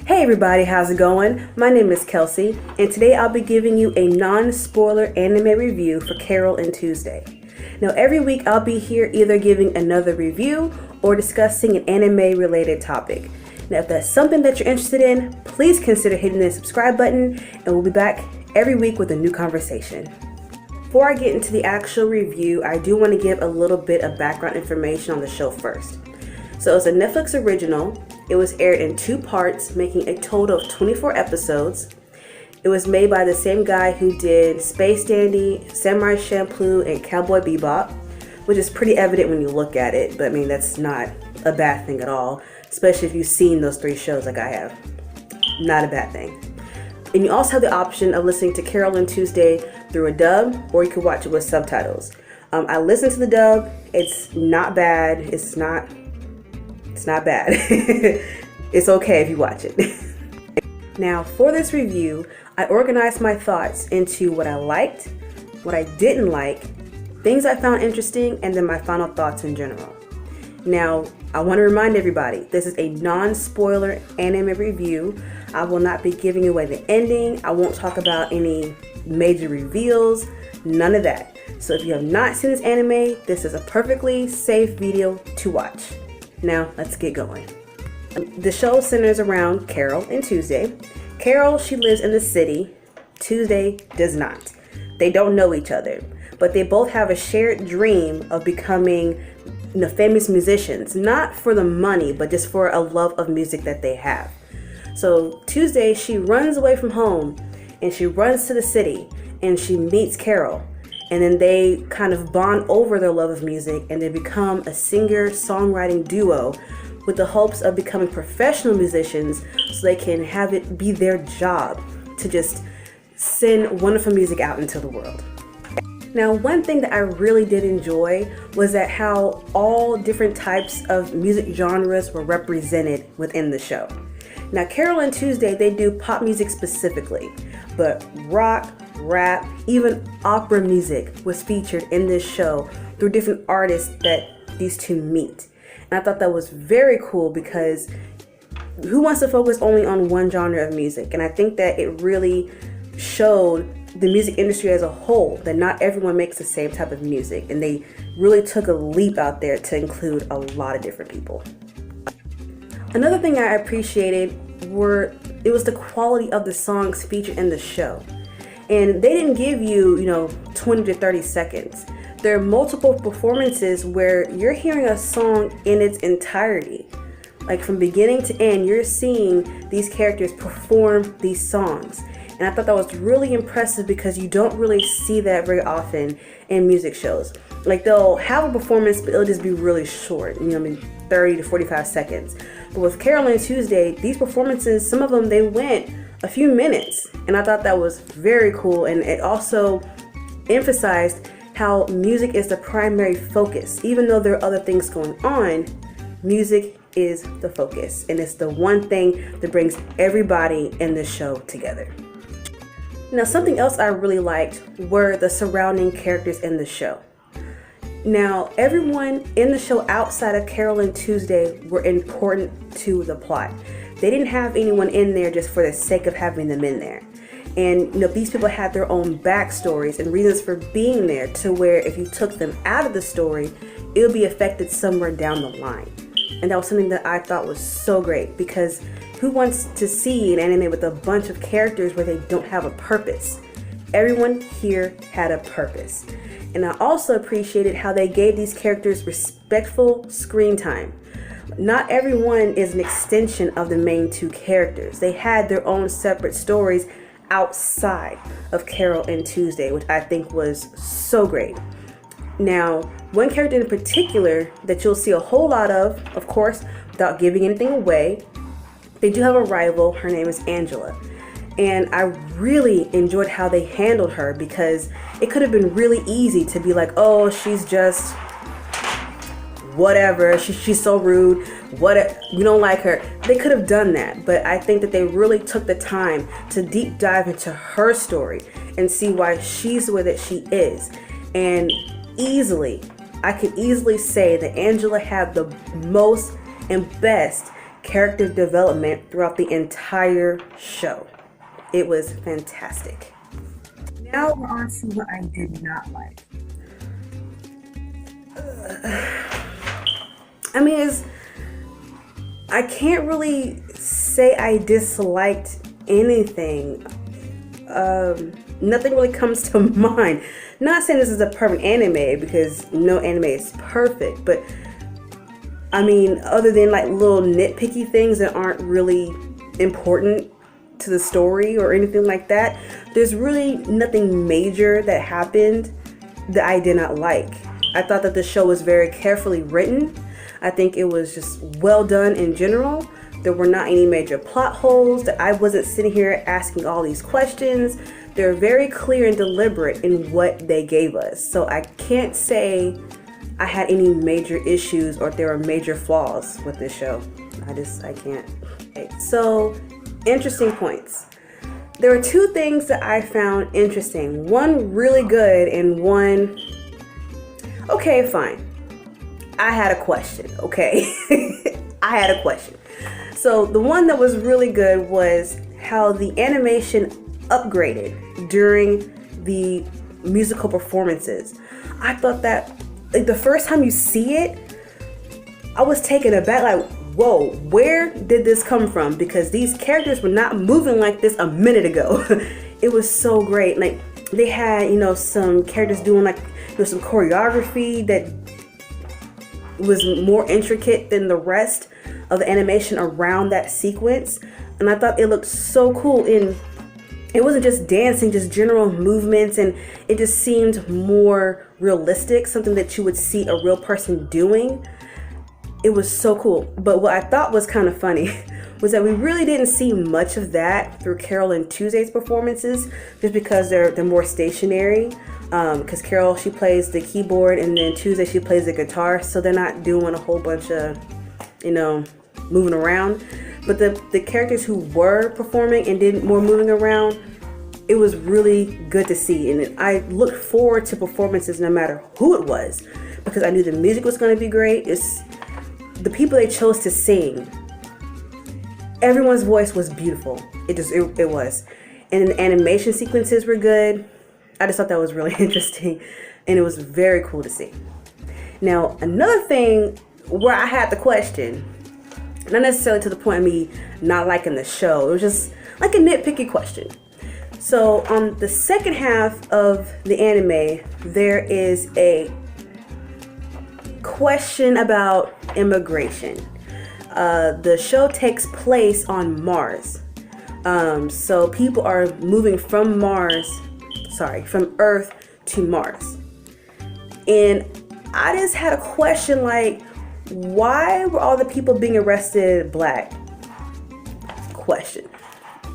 Hey everybody, how's it going? My name is Kelsey, and today I'll be giving you a non-spoiler anime review for Carole and Tuesday. Now every week I'll be here either giving another review or discussing an anime-related topic. Now if that's something that you're interested in, please consider hitting the subscribe button, and we'll be back every week with a new conversation. Before I get into the actual review, I do want to give a little bit of background information on the show first. So it's a Netflix original. It was aired in 2 parts, making a total of 24 episodes. It was made by the same guy who did Space Dandy, Samurai Champloo, and Cowboy Bebop, which is pretty evident when you look at it, but I mean, that's not a bad thing at all, especially if you've seen those 3 shows like I have. Not a bad thing. And you also have the option of listening to Carole and Tuesday through a dub, or you could watch it with subtitles. I listened to the dub. It's not bad. It's not bad. It's okay if you watch it. Now, for this review, I organized my thoughts into what I liked, what I didn't like, things I found interesting, and then my final thoughts in general. Now, I want to remind everybody, this is a non-spoiler anime review. I will not be giving away the ending. I won't talk about any major reveals, none of that. So if you have not seen this anime, this is a perfectly safe video to watch. Now, let's get going. The show centers around Carole and Tuesday. Carole, she lives in the city. Tuesday does not. They don't know each other, but they both have a shared dream of becoming famous musicians, not for the money, but just for a love of music that they have. So Tuesday, she runs away from home and she runs to the city and she meets Carole. And then they kind of bond over their love of music and they become a singer-songwriting duo with the hopes of becoming professional musicians so they can have it be their job to just send wonderful music out into the world. Now, one thing that I really did enjoy was that how all different types of music genres were represented within the show. Now, Carole and Tuesday, they do pop music specifically, but rock, rap, even opera music was featured in this show through different artists that these two meet. And I thought that was very cool because who wants to focus only on one genre of music? And I think that it really showed the music industry as a whole that not everyone makes the same type of music, and they really took a leap out there to include a lot of different people. Another thing I appreciated was the quality of the songs featured in the show. And they didn't give you, 20 to 30 seconds. There are multiple performances where you're hearing a song in its entirety. Like from beginning to end, you're seeing these characters perform these songs. And I thought that was really impressive because you don't really see that very often in music shows. Like they'll have a performance, but it'll just be really short, 30 to 45 seconds. But with Carole and Tuesday, these performances, some of them, they went a few minutes, and I thought that was very cool. And it also emphasized how music is the primary focus. Even though there are other things going on, music is the focus, and it's the one thing that brings everybody in this show together. Now, something else I really liked were the surrounding characters in the show. Now, everyone in the show outside of Carole and Tuesday were important to the plot. They didn't have anyone in there just for the sake of having them in there. And these people had their own backstories and reasons for being there, to where if you took them out of the story, it would be affected somewhere down the line. And that was something that I thought was so great, because who wants to see an anime with a bunch of characters where they don't have a purpose? Everyone here had a purpose. And I also appreciated how they gave these characters respectful screen time. Not everyone is an extension of the main 2 characters. They had their own separate stories outside of Carole and Tuesday, which I think was so great. Now, one character in particular that you'll see a whole lot of course, without giving anything away, they do have a rival. Her name is Angela. And I really enjoyed how they handled her, because it could have been really easy to be like, oh, she's just whatever, she's so rude, we don't like her. They could have done that, but I think that they really took the time to deep dive into her story and see why she's the way that she is. And I could easily say that Angela had the most and best character development throughout the entire show. It was fantastic. Now we're on to what I did not like. I can't really say I disliked anything. Nothing really comes to mind. Not saying this is a perfect anime, because no anime is perfect, but other than like little nitpicky things that aren't really important to the story or anything like that, there's really nothing major that happened that I did not like. I thought that the show was very carefully written. I think it was just well done in general. There were not any major plot holes that I wasn't sitting here asking all these questions. They're very clear and deliberate in what they gave us. So I can't say I had any major issues or if there were major flaws with this show. I can't. Okay, so, interesting points. There were two things that I found interesting. One really good and one, okay, fine. I had a question, okay? I had a question. So the one that was really good was how the animation upgraded during the musical performances. I thought that, like, the first time you see it, I was taken aback, like, whoa, where did this come from? Because these characters were not moving like this a minute ago. It was so great. Like, they had, some characters doing like, some choreography that was more intricate than the rest of the animation around that sequence. And I thought it looked so cool. And it wasn't just dancing, just general movements, and it just seemed more realistic, something that you would see a real person doing. It was so cool. But what I thought was kind of funny was that we really didn't see much of that through Carole and Tuesday's performances, just because they're more stationary. Because Carole, she plays the keyboard, and then Tuesday, she plays the guitar, so they're not doing a whole bunch of, moving around. But the characters who were performing and did more moving around, it was really good to see. And I looked forward to performances no matter who it was, because I knew the music was going to be great. It's the people they chose to sing. Everyone's voice was beautiful. It was. And the animation sequences were good. I just thought that was really interesting, and it was very cool to see. Now, another thing where I had the question, not necessarily to the point of me not liking the show, it was just like a nitpicky question. So on the second half of the anime, there is a question about immigration. The show takes place on Mars. So people are moving from Earth to Mars. And I just had a question, like, why were all the people being arrested black? Question.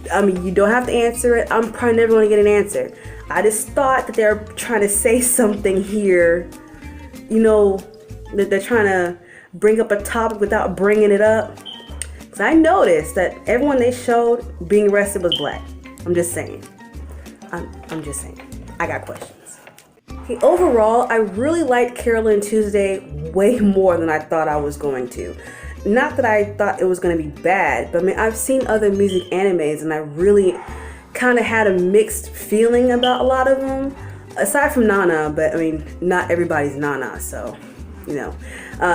You don't have to answer it. I'm probably never going to get an answer. I just thought that they're trying to say something here, that they're trying to bring up a topic without bringing it up. Because I noticed that everyone they showed being arrested was black. I'm just saying. I'm just saying. I got questions. Okay, overall, I really liked Carole and Tuesday way more than I thought I was going to. Not that I thought it was going to be bad, but I've seen other music animes, and I really kind of had a mixed feeling about a lot of them. Aside from Nana, but not everybody's Nana, so,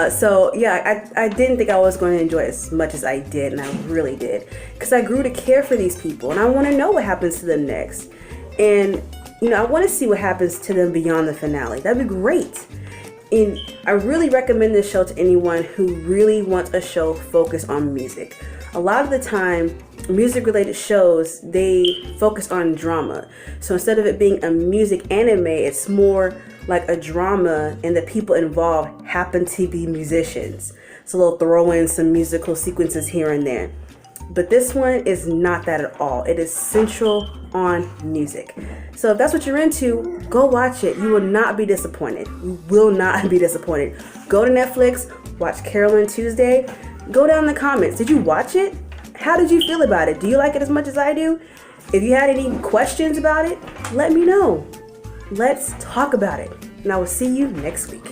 So, yeah, I didn't think I was going to enjoy it as much as I did, and I really did. Because I grew to care for these people, and I want to know what happens to them next. And, I want to see what happens to them beyond the finale. That'd be great. And I really recommend this show to anyone who really wants a show focused on music. A lot of the time, music-related shows, they focus on drama. So instead of it being a music anime, it's more like a drama, and the people involved happen to be musicians. So they'll throw in some musical sequences here and there. But this one is not that at all. It is central on music. So if that's what you're into, go watch it. You will not be disappointed. You will not be disappointed. Go to Netflix, watch Carole and Tuesday. Go down in the comments. Did you watch it? How did you feel about it? Do you like it as much as I do? If you had any questions about it, let me know. Let's talk about it. And I will see you next week.